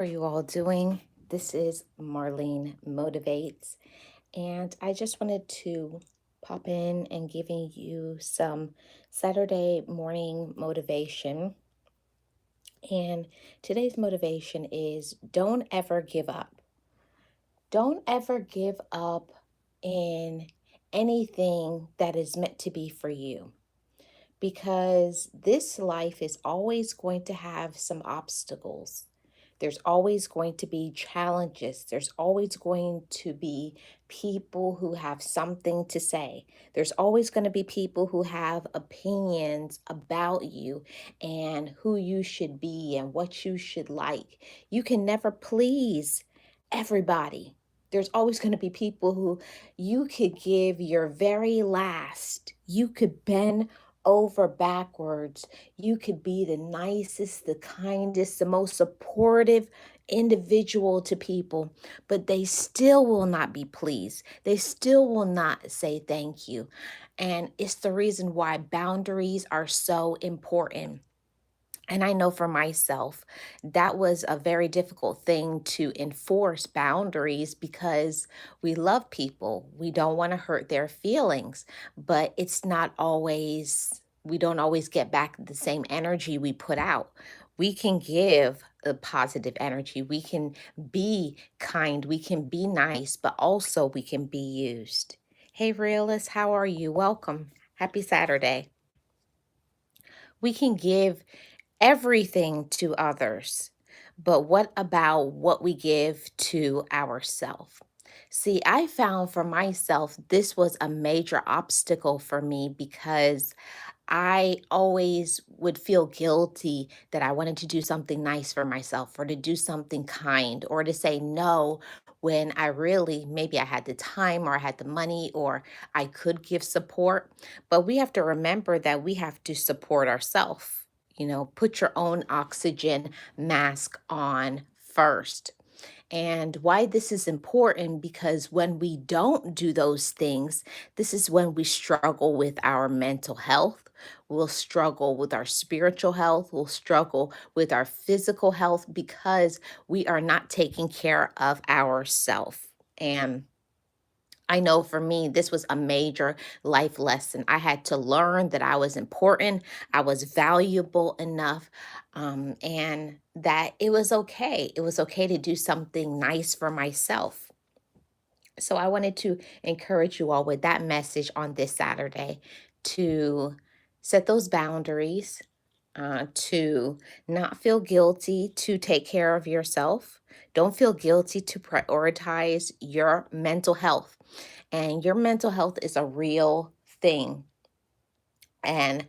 How are you all doing? This is Marlene Motivates, and I just wanted to pop in and giving you some Saturday morning motivation. And today's motivation is don't ever give up. Don't ever give up in anything that is meant to be for you, because this life is always going to have some obstacles. There's always going to be challenges. There's always going to be people who have something to say. There's always going to be people who have opinions about you and who you should be and what you should like. You can never please everybody. There's always going to be people who you could give your very last. You could bend over backwards. You could be the nicest, the kindest, the most supportive individual to people, but they still will not be pleased. They still will not say thank you. And it's the reason why boundaries are so important. And I know for myself, that was a very difficult thing to enforce boundaries because we love people. We don't want to hurt their feelings, but it's not always, we don't always get back the same energy we put out. We can give a positive energy. We can be kind. We can be nice, but also we can be used. Hey, realists, how are you? Welcome. Happy Saturday. We can give everything to others. But what about what we give to ourselves? See, I found for myself this was a major obstacle for me because I always would feel guilty that I wanted to do something nice for myself or to do something kind or to say no when I really maybe I had the time or I had the money or I could give support. But we have to remember that we have to support ourselves. Put your own oxygen mask on first. And why this is important, because when we don't do those things, this is when we struggle with our mental health. We'll struggle with our spiritual health. We'll struggle with our physical health because we are not taking care of ourselves. And I know for me, this was a major life lesson. I had to learn that I was important, I was valuable enough, and that it was okay. It was okay to do something nice for myself. So I wanted to encourage you all with that message on this Saturday to set those boundaries, to not feel guilty to take care of yourself. Don't feel guilty to prioritize your mental health. And your mental health is a real thing. And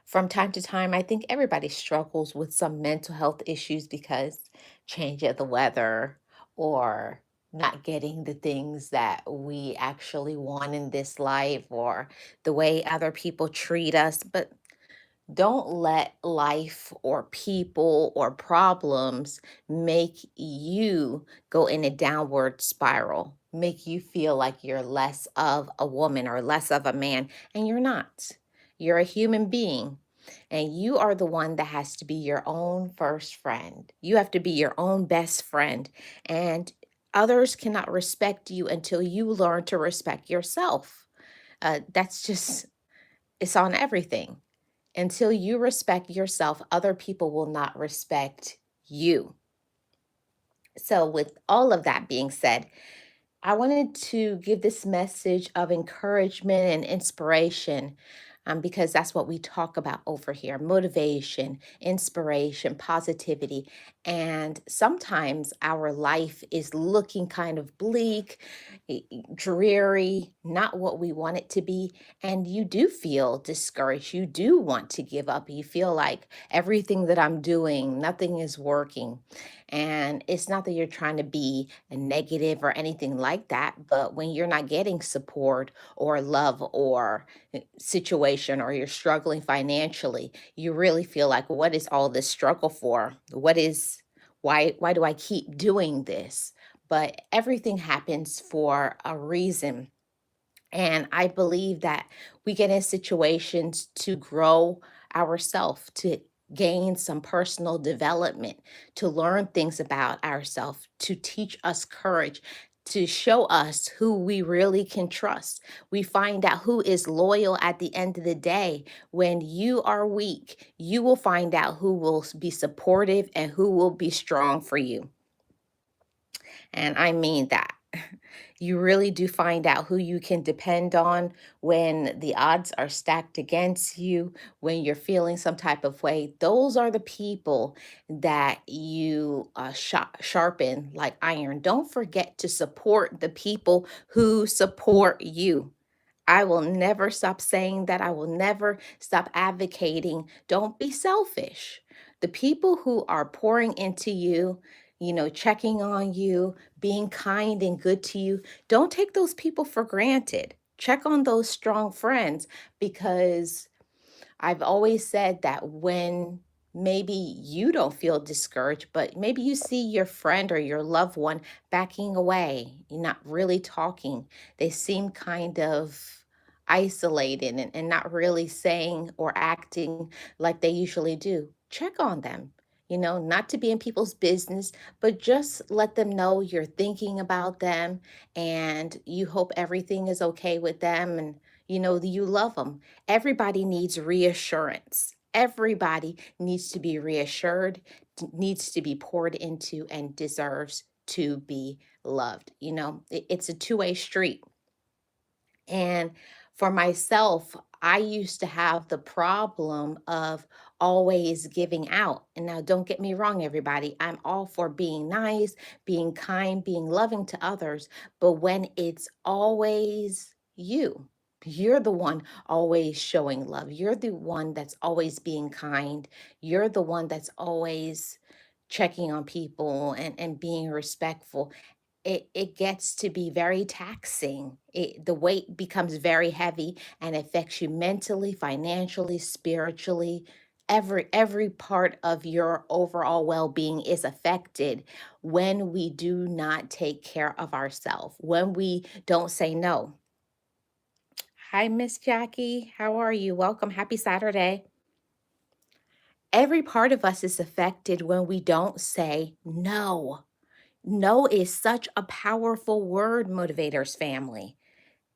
from time to time, I think everybody struggles with some mental health issues because change of the weather or not getting the things that we actually want in this life or the way other people treat us. But don't let life or people or problems make you go in a downward spiral, make you feel like you're less of a woman or less of a man, and you're not. You're a human being, and you are the one that has to be your own first friend. You have to be your own best friend, and others cannot respect you until you learn to respect yourself. That's just, it's on everything. Until you respect yourself, other people will not respect you. So, with all of that being said, I wanted to give this message of encouragement and inspiration, because that's what we talk about over here: motivation, inspiration, positivity. And sometimes our life is looking kind of bleak, dreary, not what we want it to be. And you do feel discouraged. You do want to give up. You feel like everything that I'm doing, nothing is working. And it's not that you're trying to be a negative or anything like that, but when you're not getting support or love or situation, or you're struggling financially, you really feel like, what is all this struggle for? Why do I keep doing this? But everything happens for a reason. And I believe that we get in situations to grow ourselves, to gain some personal development, to learn things about ourselves, to teach us courage, to show us who we really can trust. We find out who is loyal at the end of the day. When you are weak, you will find out who will be supportive and who will be strong for you. And I mean that. You really do find out who you can depend on when the odds are stacked against you, when you're feeling some type of way. Those are the people that you sharpen like iron. Don't forget to support the people who support you. I will never stop saying that. I will never stop advocating. Don't be selfish. The people who are pouring into you, checking on you, being kind and good to you, don't take those people for granted. Check on those strong friends, because I've always said that when maybe you don't feel discouraged, but maybe you see your friend or your loved one backing away, you're not really talking, they seem kind of isolated and not really saying or acting like they usually do. Check on them. Not to be in people's business, but just let them know you're thinking about them and you hope everything is okay with them, and you love them. Everybody needs reassurance. Everybody needs to be reassured, needs to be poured into, and deserves to be loved. It's a two-way street. And for myself, I used to have the problem of always giving out. And now, don't get me wrong, everybody. I'm all for being nice, being kind, being loving to others. But when it's always you, you're the one always showing love. You're the one that's always being kind. You're the one that's always checking on people and being respectful. It gets to be very taxing. The weight becomes very heavy and affects you mentally, financially, spiritually. Every part of your overall well-being is affected when we do not take care of ourselves, when we don't say no. Hi, Miss Jackie. How are you? Welcome. Happy Saturday. Every part of us is affected when we don't say no. No is such a powerful word, motivators family.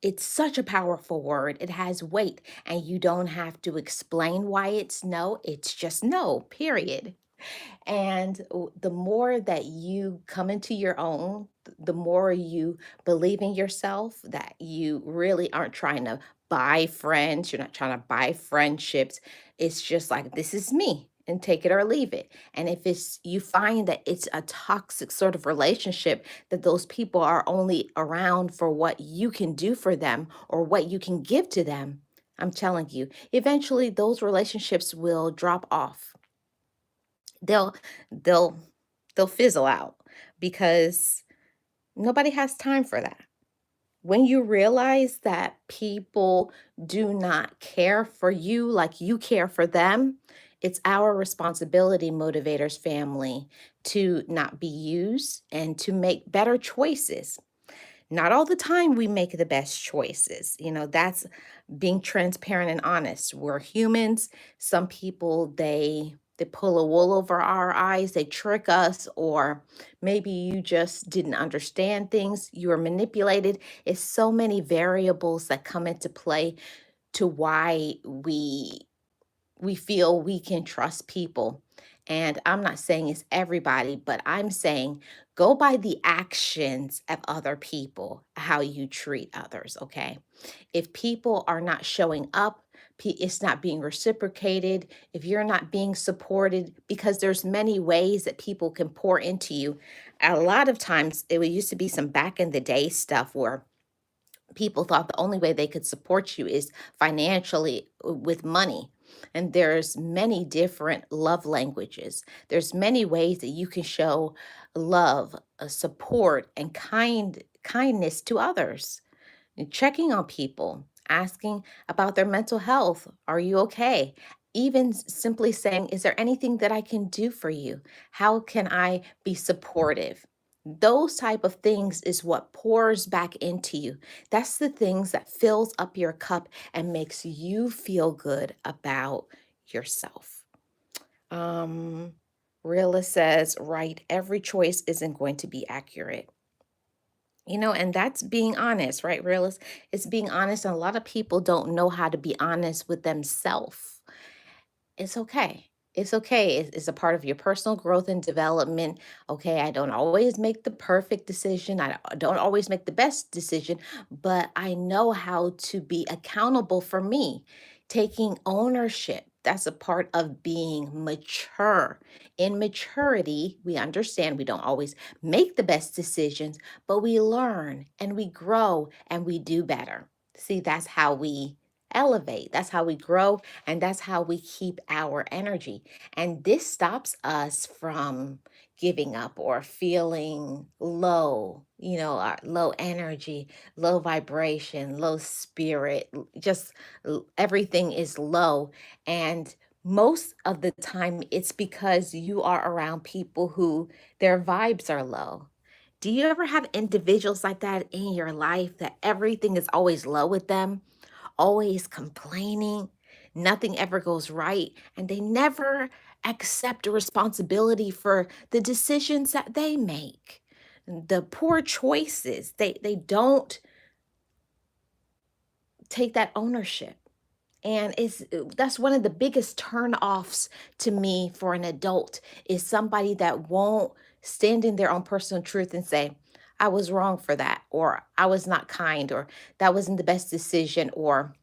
It's such a powerful word. It has weight, and you don't have to explain why it's no. It's just no, period. And the more that you come into your own, the more you believe in yourself, that you really aren't trying to buy friends, you're not trying to buy friendships. It's just like, this is me, and take it or leave it. And if it's you find that it's a toxic sort of relationship, that those people are only around for what you can do for them or what you can give to them, I'm telling you, eventually those relationships will drop off. They'll they'll they'll fizzle out, because nobody has time for that. When you realize that people do not care for you like you care for them, it's our responsibility, motivators family, to not be used and to make better choices. Not all the time we make the best choices. That's being transparent and honest. We're humans. Some people, they pull a wool over our eyes, they trick us, or maybe you just didn't understand things, you were manipulated. It's so many variables that come into play to why we feel we can trust people. And I'm not saying it's everybody, but I'm saying go by the actions of other people, how you treat others, okay? If people are not showing up, it's not being reciprocated, if you're not being supported, because there's many ways that people can pour into you. A lot of times, it used to be some back in the day stuff where people thought the only way they could support you is financially, with money. And there's many different love languages. There's many ways that you can show love, support, and kindness to others. And checking on people, asking about their mental health. Are you okay? Even simply saying, is there anything that I can do for you? How can I be supportive? Those type of things is what pours back into you. That's the things that fills up your cup and makes you feel good about yourself. Um, Realist says, right, every choice isn't going to be accurate. And that's being honest, right? Realist, it's being honest. And a lot of people don't know how to be honest with themselves. It's okay. It's okay. It's a part of your personal growth and development. Okay, I don't always make the perfect decision. I don't always make the best decision, but I know how to be accountable for me. Taking ownership, that's a part of being mature. In maturity, we understand we don't always make the best decisions, but we learn and we grow and we do better. See, that's how we elevate. That's how we grow and that's how we keep our energy. And this stops us from giving up or feeling low, our low energy, low vibration, low spirit, just everything is low. And most of the time, it's because you are around people who their vibes are low. Do you ever have individuals like that in your life that everything is always low with them? Always complaining, nothing ever goes right, and they never accept a responsibility for the decisions that they make. The poor choices, they don't take that ownership. And that's one of the biggest turn-offs to me for an adult is somebody that won't stand in their own personal truth and say, I was wrong for that, or I was not kind, or that wasn't the best decision, or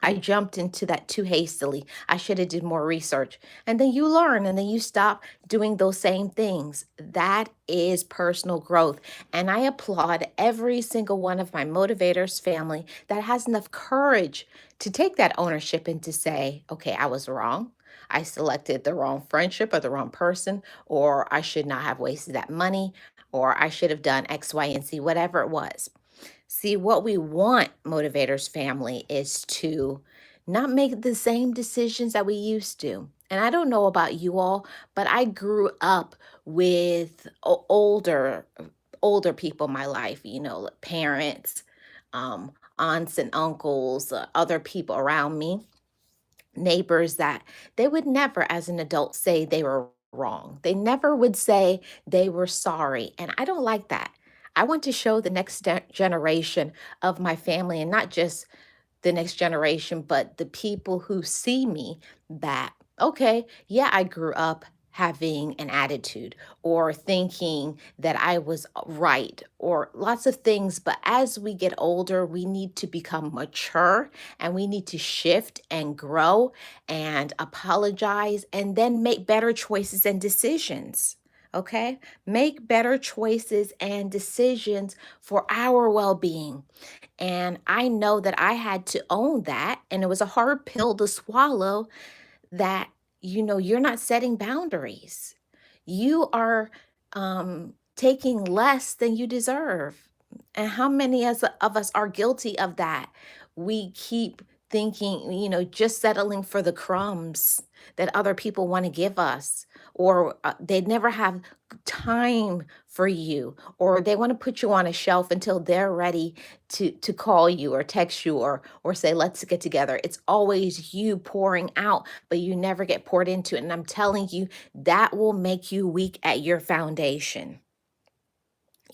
I jumped into that too hastily. I should have did more research. And then you learn and then you stop doing those same things. That is personal growth. And I applaud every single one of my motivators family that has enough courage to take that ownership and to say, okay, I was wrong. I selected the wrong friendship or the wrong person, or I should not have wasted that money, or I should have done X, Y, and Z, whatever it was. See, what we want, motivators family, is to not make the same decisions that we used to. And I don't know about you all, but I grew up with older people in my life, like parents, um, aunts and uncles, other people around me, neighbors that they would never, as an adult, say they were wrong. They never would say they were sorry. And I don't like that. I want to show the next generation of my family, and not just the next generation, but the people who see me that, okay, yeah, I grew up having an attitude or thinking that I was right or lots of things. But as we get older, we need to become mature and we need to shift and grow and apologize and then make better choices and decisions. Okay, make better choices and decisions for our well being. And I know that I had to own that. And it was a hard pill to swallow that, you're not setting boundaries. You are taking less than you deserve. And how many of us are guilty of that? We keep thinking, just settling for the crumbs that other people want to give us, or they never have time for you, or they want to put you on a shelf until they're ready to call you or text you or say let's get together. It's always you pouring out, but you never get poured into. And I'm telling you, that will make you weak at your foundation.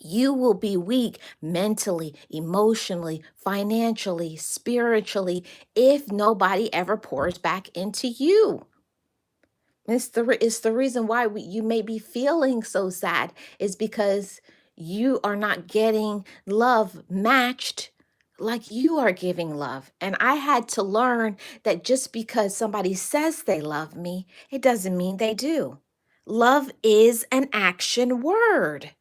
You will be weak mentally, emotionally, financially, spiritually if nobody ever pours back into you. It's the reason why you may be feeling so sad is because you are not getting love matched like you are giving love. And I had to learn that just because somebody says they love me, it doesn't mean they do. Love is an action word.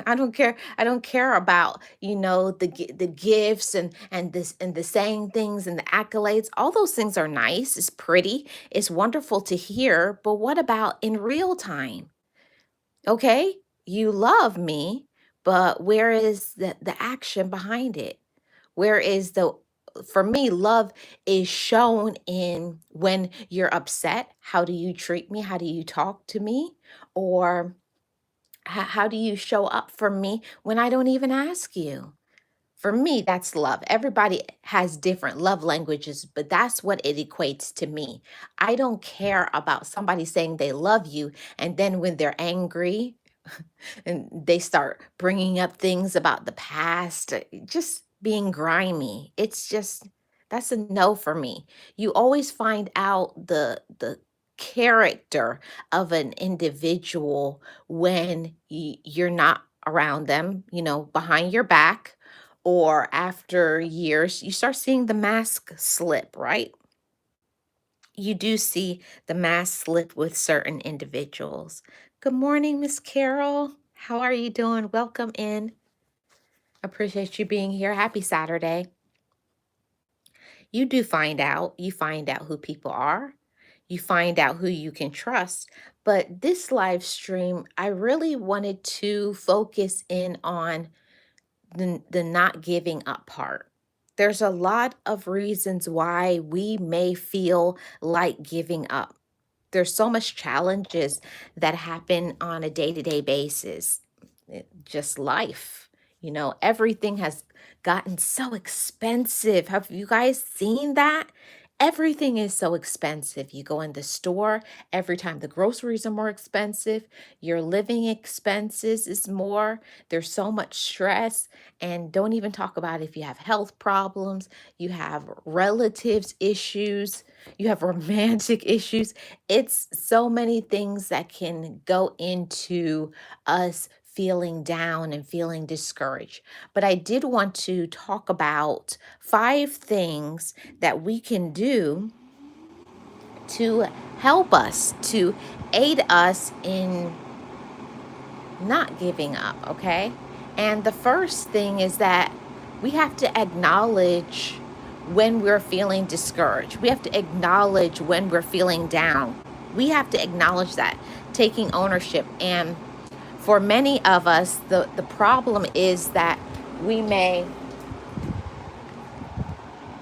I don't care about, the gifts and the saying things and the accolades. All those things are nice. It's pretty. It's wonderful to hear, but what about in real time? Okay? You love me, but where is the action behind it? Where is the For me, love is shown in when you're upset. How do you treat me? How do you talk to me? Or how do you show up for me when I don't even ask you? For me, that's love. Everybody has different love languages, but that's what it equates to me. I don't care about somebody saying they love you, and then when they're angry and they start bringing up things about the past, just being grimy. It's just that's a no for me. You always find out the character of an individual when you're not around them, behind your back, or after years you start seeing the mask slip, right? You do see the mask slip with certain individuals. Good morning, Miss Carol. How are you doing? Welcome in. Appreciate you being here. Happy Saturday. You find out who people are. You find out who you can trust. But this live stream, I really wanted to focus in on the not giving up part. There's a lot of reasons why we may feel like giving up. There's so much challenges that happen on a day-to-day basis. Just life. Everything has gotten so expensive. Have you guys seen that? Everything is so expensive. You go in the store, every time the groceries are more expensive, your living expenses is more. There's so much stress. And don't even talk about if you have health problems, you have relatives issues, you have romantic issues. It's so many things that can go into us feeling down and feeling discouraged. But I did want to talk about 5 things that we can do to help us, to aid us in not giving up, okay? And the first thing is that we have to acknowledge when we're feeling discouraged. We have to acknowledge when we're feeling down. We have to acknowledge that, taking ownership. And for many of us, the problem is that we may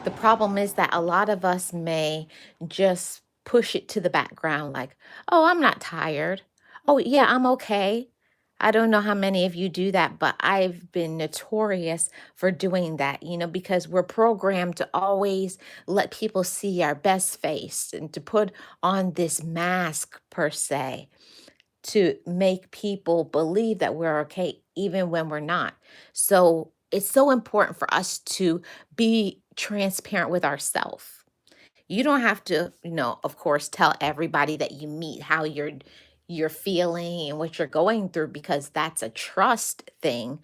the problem is that a lot of us may just push it to the background, like, oh, I'm not tired. Oh, yeah, I'm okay. I don't know how many of you do that, but I've been notorious for doing that, because we're programmed to always let people see our best face and to put on this mask, per se, to make people believe that we're okay, even when we're not. So it's so important for us to be transparent with ourselves. You don't have to, of course, tell everybody that you meet how you're feeling and what you're going through, because that's a trust thing.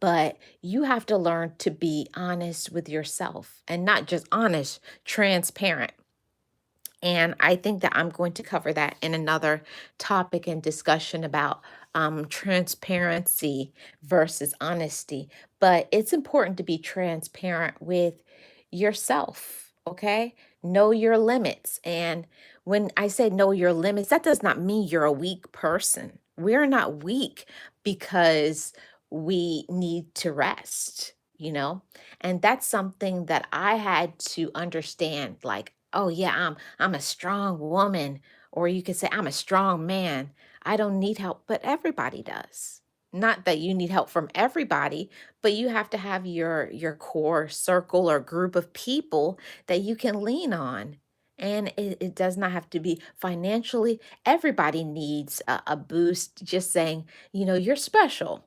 But you have to learn to be honest with yourself, and not just honest, transparent. And I think that I'm going to cover that in another topic and discussion about transparency versus honesty. But it's important to be transparent with yourself, okay? Know your limits. And when I say know your limits, that does not mean you're a weak person. We're not weak because we need to rest, you know? And that's something that I had to understand, like, oh yeah, I'm a strong woman, or you could say I'm a strong man. I don't need help, but everybody does. Not that you need help from everybody, but you have to have your core circle or group of people that you can lean on. And it does not have to be financially. Everybody needs a boost. Just saying, you're special.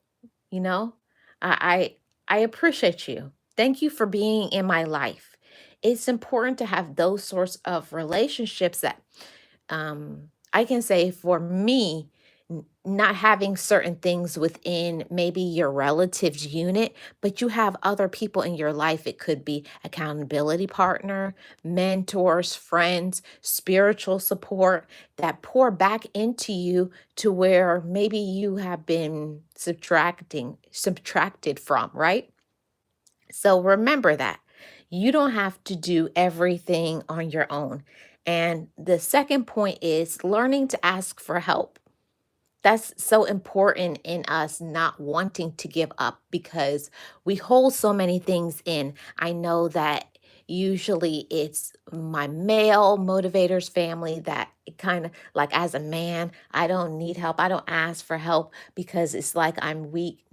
You know, I appreciate you. Thank you for being in my life. It's important to have those sorts of relationships that I can say, for me, not having certain things within maybe your relatives unit, but you have other people in your life. It could be accountability partner, mentors, friends, spiritual support that pour back into you, to where maybe you have been subtracted from, right? So remember that you don't have to do everything on your own. And the second point is learning to ask for help. That's so important in us not wanting to give up, because we hold so many things in. I know that usually it's my male motivators family that kind of like, as a man, I don't need help. I don't ask for help because it's like I'm weak.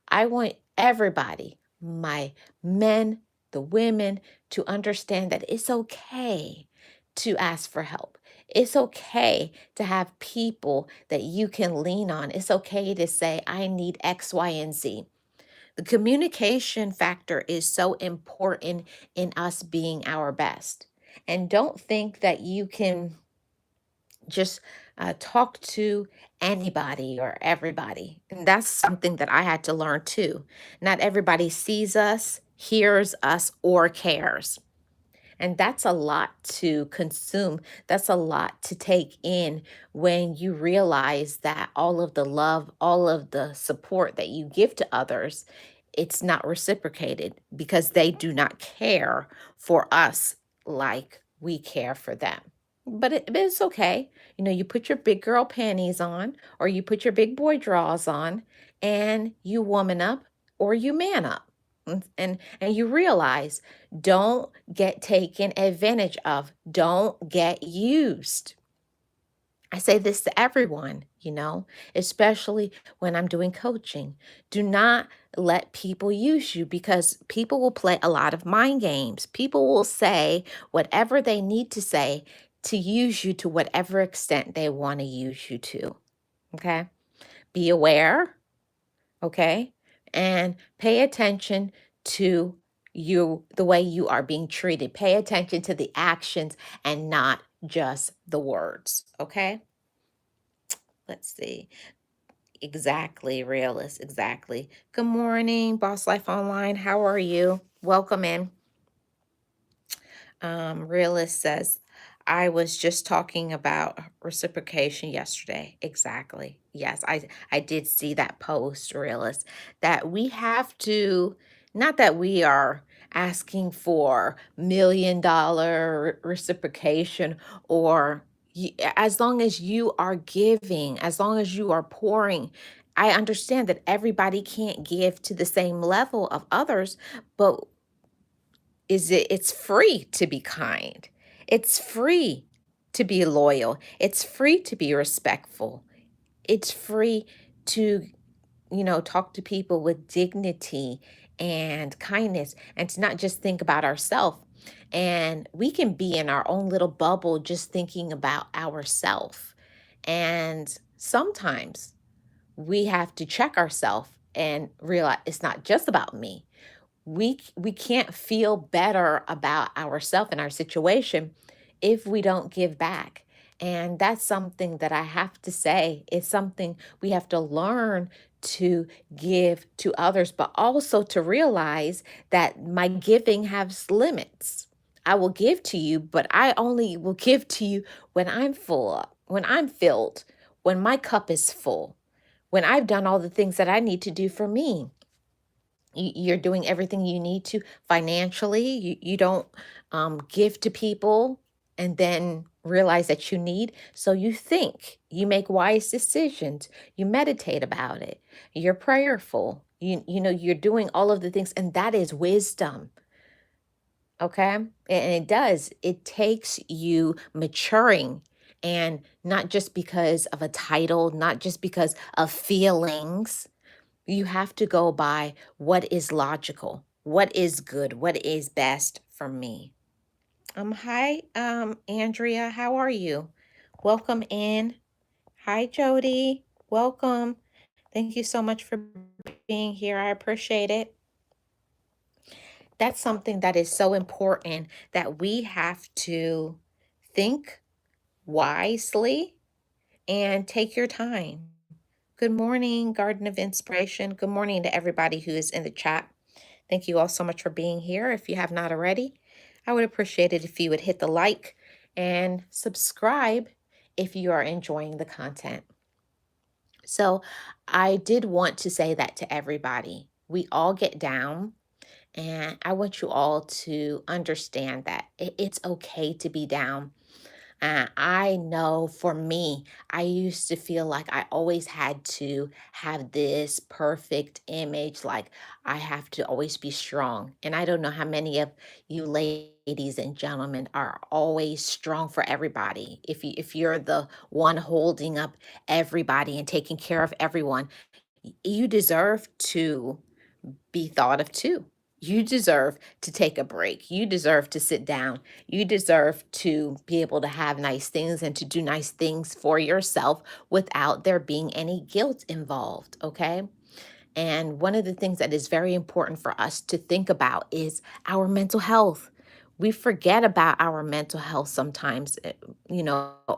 I want everybody, my men, the women, to understand that it's okay to ask for help. It's okay to have people that you can lean on. It's okay to say, I need X, Y, and Z. The communication factor is so important in us being our best. And don't think that you can just talk to anybody or everybody. And that's something that I had to learn too. Not everybody sees us, hears us, or cares. And that's a lot to consume. That's a lot to take in when you realize that all of the love, all of the support that you give to others, it's not reciprocated because they do not care for us like we care for them. But it's okay. You put your big girl panties on or you put your big boy drawers on and you woman up or you man up. And you realize, don't get taken advantage of. Don't get used. I say this to everyone, especially when I'm doing coaching. Do not let people use you because people will play a lot of mind games. People will say whatever they need to say to use you to whatever extent they want to use you to. Okay? Be aware, okay? And pay attention to the way you are being treated. Pay attention to the actions and not just the words, okay? Let's see. Exactly, realist, exactly. Good morning, Boss Life Online. How are you? Welcome in. Realist says, I was just talking about reciprocation yesterday. Exactly. Yes, I did see that post, Realist, that we have to, not that we are asking for $1 million reciprocation or as long as you are giving, as long as you are pouring. I understand that everybody can't give to the same level of others, but it's free to be kind. It's free to be loyal. It's free to be respectful. It's free to, talk to people with dignity and kindness and to not just think about ourselves. And we can be in our own little bubble just thinking about ourselves. And sometimes we have to check ourselves and realize it's not just about me. We can't feel better about ourselves and our situation if we don't give back. And that's something that I have to say is something we have to learn to give to others, but also to realize that my giving has limits. I will give to you, but I only will give to you when I'm full, when I'm filled, when my cup is full, when I've done all the things that I need to do for me. You're doing everything you need to financially. You don't give to people and then realize that you need. So you think, you make wise decisions, you meditate about it, you're prayerful, you're doing all of the things, and that is wisdom. Okay. And it takes you maturing, and not just because of a title, not just because of feelings. You have to go by what is logical, what is good, what is best for me. Hi, Andrea, how are you? Welcome in. Hi, Jody. Welcome. Thank you so much for being here. I appreciate it. That's something that is so important that we have to think wisely and take your time. Good morning, Garden of Inspiration. Good morning to everybody who is in the chat. Thank you all so much for being here. If you have not already, I would appreciate it if you would hit the like and subscribe if you are enjoying the content. So, I did want to say that to everybody. We all get down, and I want you all to understand that it's okay to be down. I know for me, I used to feel like I always had to have this perfect image, like I have to always be strong. And I don't know how many of you ladies and gentlemen are always strong for everybody. If you're the one holding up everybody and taking care of everyone, you deserve to be thought of too. You deserve to take a break. You deserve to sit down. You deserve to be able to have nice things and to do nice things for yourself without there being any guilt involved. Okay. And one of the things that is very important for us to think about is our mental health. We forget about our mental health sometimes,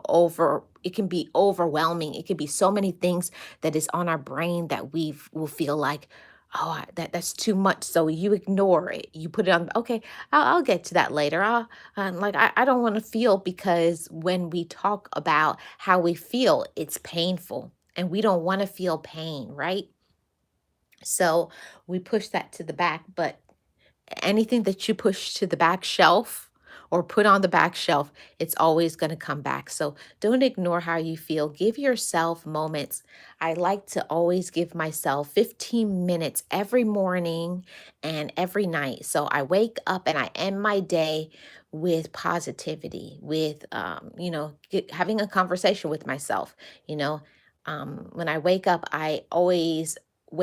over it can be overwhelming. It can be so many things that is on our brain that we will feel like, oh, that's too much. So you ignore it. You put it on, okay, I'll get to that later. I don't want to feel because when we talk about how we feel, it's painful and we don't want to feel pain, right? So we push that to the back, but anything that you push to the back shelf or put on the back shelf, it's always going to come back. So don't ignore how you feel. Give yourself moments. I like to always give myself 15 minutes every morning and every night. So I wake up and I end my day with positivity, with, having a conversation with myself. You know, when I wake up, I always